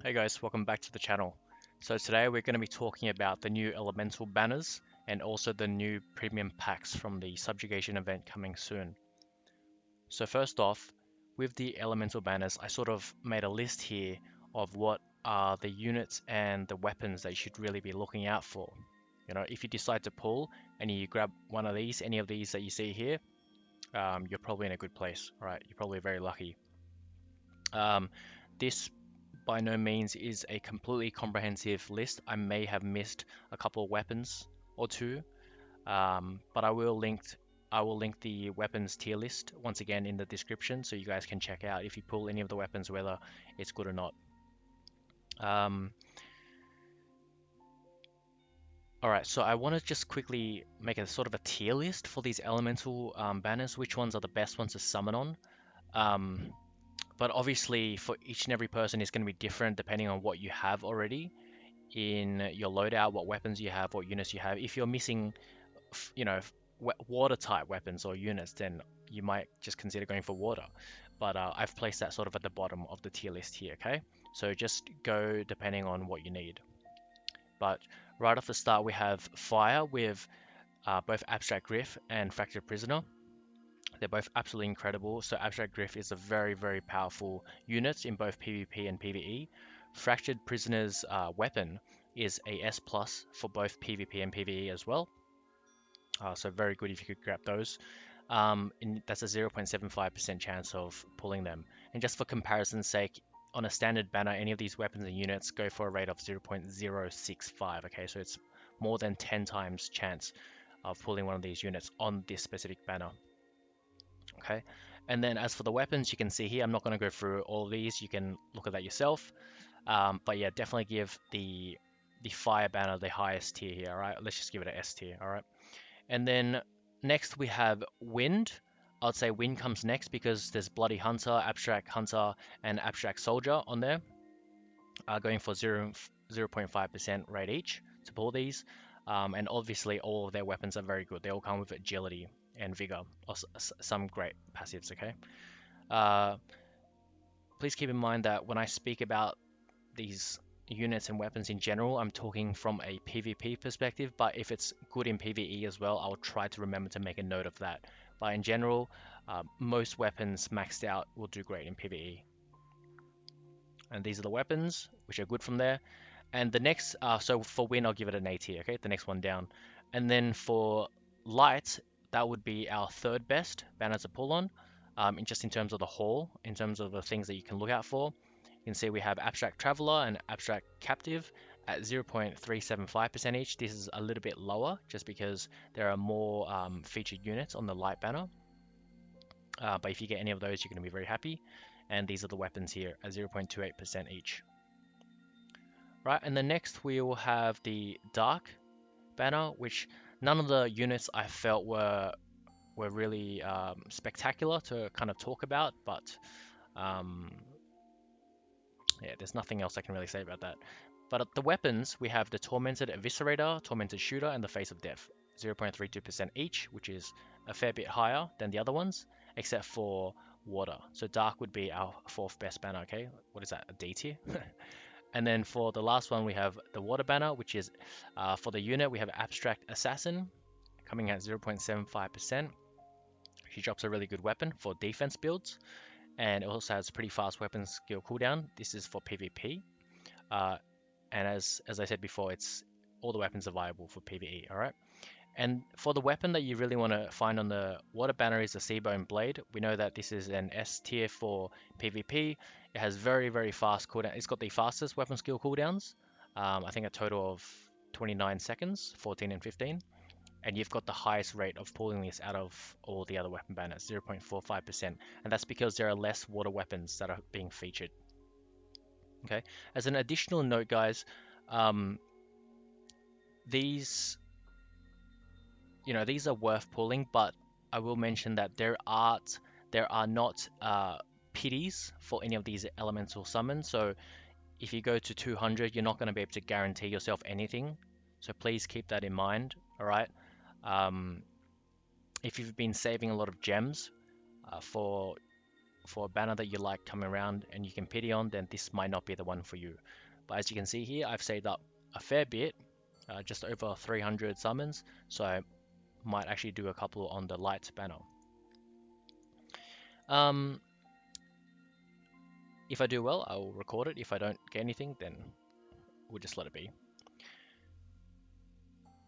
Hey guys, welcome back to the channel. So today we're going to be talking about the new elemental banners and also the new premium packs from the Subjugation event coming soon. So first off, with the elemental banners, I sort of made a list here of what are the units and the weapons that you should really be looking out for. You know, if you decide to pull and you grab one of these, any of these that you see here, you're probably in a good place, right? You're probably very lucky. Um, this by no means is a completely comprehensive list. I may have missed a couple of weapons or two, but I will link the weapons tier list once again in the description so you guys can check out if you pull any of the weapons whether it's good or not. Um, Alright, so I want to just quickly make a sort of a tier list for these elemental banners, which ones are the best ones to summon on. Um, but obviously for each and every person it's going to be different depending on what you have already in your loadout, what weapons you have, what units you have. If you're missing, you know, water type weapons or units, then you might just consider going for water. But I've placed that sort of at the bottom of the tier list here, okay? So just go depending on what you need. But right off the start, we have fire with both Abstract Griff and Fractured Prisoner. They're both absolutely incredible. So Abstract Griff is a very, very powerful unit in both PvP and PvE. Fractured Prisoner's weapon is a S plus for both PvP and PvE as well. So very good if you could grab those. That's a 0.75% chance of pulling them. And just for comparison's sake, on a standard banner, any of these weapons and units go for a rate of 0.065. Okay, so it's more than 10 times chance of pulling one of these units on this specific banner. Okay, and then as for the weapons, you can see here, I'm not going to go through all of these. You can look at that yourself. But yeah, definitely give the fire banner the highest tier here. All right, let's just give it an S tier. All right, and then next we have wind. I'd say wind comes next because there's bloody hunter, abstract hunter, and abstract soldier on there, going for 0.5% rate each to pull these. And obviously all of their weapons are very good. They all come with agility and vigor, or some great passives. Okay. Uh, Please keep in mind that when I speak about these units and weapons in general, I'm talking from a PvP perspective, but if it's good in PvE as well, I'll try to remember to make a note of that. But in general, most weapons maxed out will do great in PvE. And these are the weapons, which are good from there. And the next, so for win, I'll give it an A tier, okay? The next one down. And then for light, that would be our third best banner to pull on, just in terms of the haul, in terms of the things that you can look out for. You can see we have Abstract Traveler and Abstract Captive at 0.375% each. This is a little bit lower just because there are more featured units on the light banner. But if you get any of those, you're going to be very happy. And these are the weapons here at 0.28% each. Right, and then next we will have the Dark banner, which none of the units I felt were really spectacular to kind of talk about, but um, yeah, there's nothing else I can really say about that. But the weapons, we have the Tormented Eviscerator, Tormented Shooter, and the Face of Death. 0.32% each, which is a fair bit higher than the other ones, except for Water. So Dark would be our fourth best banner, okay? What is that, a D tier? And then for the last one, we have the Water banner, which is for the unit, we have Abstract Assassin coming at 0.75%. She drops a really good weapon for defense builds, and it also has pretty fast weapon skill cooldown. This is for PvP. Uh, and as I said before, it's all the weapons are viable for PvE, all right? And for the weapon that you really want to find on the water banner is the Seabone Blade. We know that this is an S tier for PvP. It has very, very fast cooldown. It's got the fastest weapon skill cooldowns. I think a total of 29 seconds, 14 and 15. And you've got the highest rate of pulling this out of all the other weapon banners, 0.45%. And that's because there are less water weapons that are being featured. Okay. As an additional note, guys, um, these these are worth pulling, but I will mention that there are not pities for any of these elemental summons. So if you go to 200, you're not going to be able to guarantee yourself anything. So please keep that in mind. All right. Um, if you've been saving a lot of gems for for a banner that you like coming around and you can pity on, then this might not be the one for you. But as you can see here, I've saved up a fair bit, just over 300 summons, so I might actually do a couple on the light banner. Um, if I do well, I will record it. If I don't get anything, then we'll just let it be.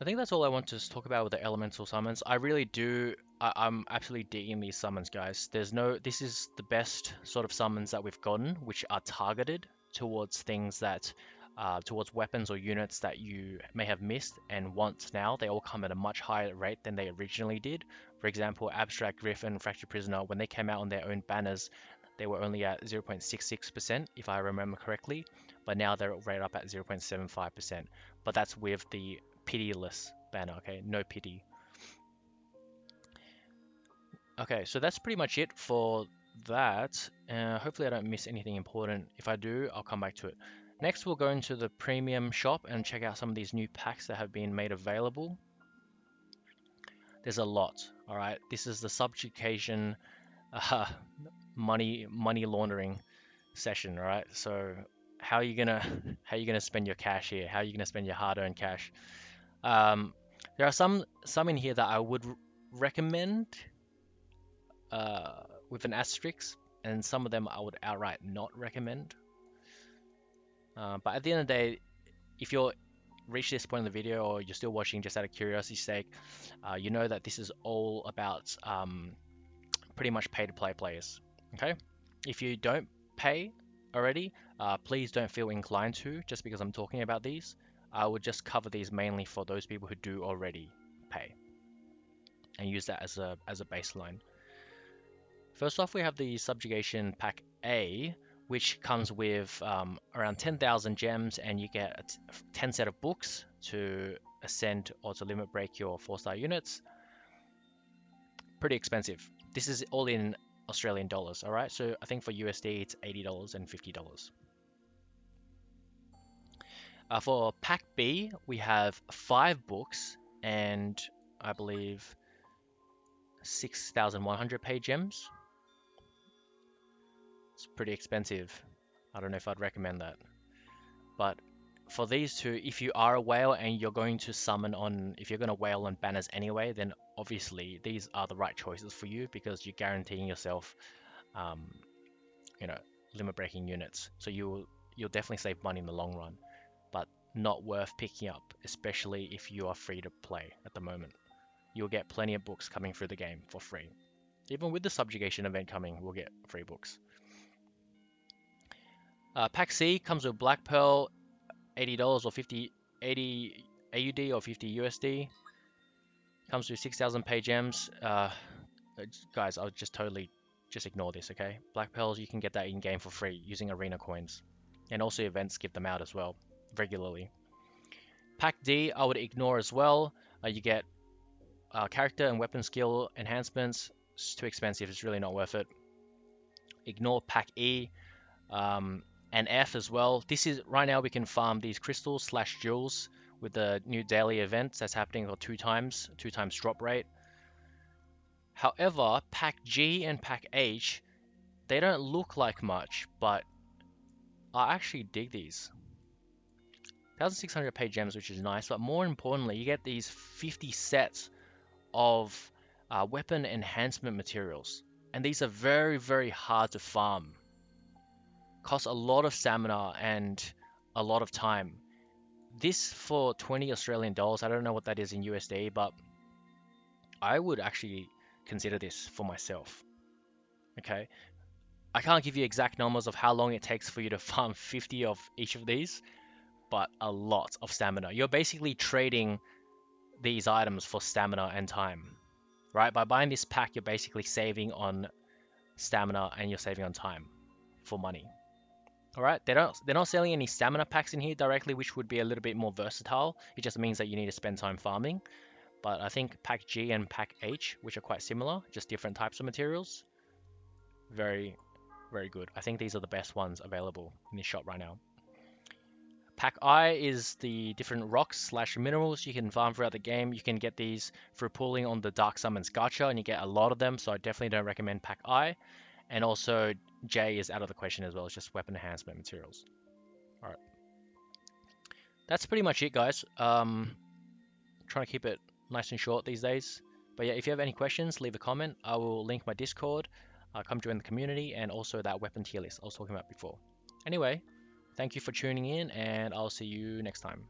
I think that's all I want to talk about with the elemental summons. I really do. I'm absolutely digging these summons, guys. This is the best sort of summons that we've gotten, which are targeted towards things that, towards weapons or units that you may have missed and want now. They all come at a much higher rate than they originally did. For example, Abstract Griffin, Fractured Prisoner, when they came out on their own banners, they were only at 0.66%, if I remember correctly, but now they're right up at 0.75%. But that's with the pitiless banner, okay? No pity. Okay, so that's pretty much it for that. Hopefully I don't miss anything important. If I do, I'll come back to it. Next, we'll go into the premium shop and check out some of these new packs that have been made available. There's a lot, all right? This is the Subjugation money laundering session, all right? So how are you gonna spend your cash here? How are you gonna spend your hard-earned cash? There are some in here that I would recommend with an asterisk, and some of them I would outright not recommend. But at the end of the day, if you're reached this point in the video or you're still watching just out of curiosity's sake, you know that this is all about pretty much pay-to-play players. Okay, if you don't pay already, please don't feel inclined to just because I'm talking about these. I would just cover these mainly for those people who do already pay and use that as a baseline. First off, we have the Subjugation Pack A, which comes with around 10,000 gems, and you get 10 set of books to ascend or to limit break your 4-star units. Pretty expensive. This is all in Australian dollars, alright? So I think for USD it's $80 and $50. For Pack B, we have 5 books and I believe 6,100 paid gems. It's pretty expensive. I don't know if I'd recommend that. But for these two, if you are a whale and you're going to summon on, if you're going to whale on banners anyway, then obviously these are the right choices for you because you're guaranteeing yourself, you know, limit breaking units. So you'll definitely save money in the long run, but not worth picking up, especially if you are free to play at the moment. You'll get plenty of books coming through the game for free. Even with the Subjugation event coming, we'll get free books. Pack C comes with Black Pearl, $80 or 80 AUD or 50 USD. Comes with 6,000 pay gems. Guys, I'll just totally ignore this, okay? Black Pearls, you can get that in game for free using arena coins, and also events give them out as well regularly. Pack D, I would ignore as well. You get character and weapon skill enhancements. It's too expensive. It's really not worth it. Ignore Pack E. And F as well. This is right now we can farm these crystals / jewels with the new daily events that's happening for 2 times drop rate. However, Pack G and Pack H, they don't look like much, but I actually dig these. 1,600 paid gems, which is nice, but more importantly, you get these 50 sets of weapon enhancement materials, and these are very, very hard to farm. Cost a lot of stamina and a lot of time. This for 20 Australian dollars, I don't know what that is in USD, but I would actually consider this for myself. Okay, I can't give you exact numbers of how long it takes for you to farm 50 of each of these, but a lot of stamina. You're basically trading these items for stamina and time, right? By buying this pack, you're basically saving on stamina and you're saving on time for money. All right, they're not selling any stamina packs in here directly, which would be a little bit more versatile. It just means that you need to spend time farming. But I think Pack G and Pack H, which are quite similar, just different types of materials, very, very good. I think these are the best ones available in this shop right now. Pack I is the different rocks / minerals you can farm throughout the game. You can get these through pulling on the Dark Summons gacha, and you get a lot of them, so I definitely don't recommend Pack I. And also J is out of the question as well. It's just weapon enhancement materials. All right, that's pretty much it, guys. Trying to keep it nice and short these days. But yeah, if you have any questions, leave a comment. I will link my Discord. Come join the community and also that weapon tier list I was talking about before. Anyway, thank you for tuning in, and I'll see you next time.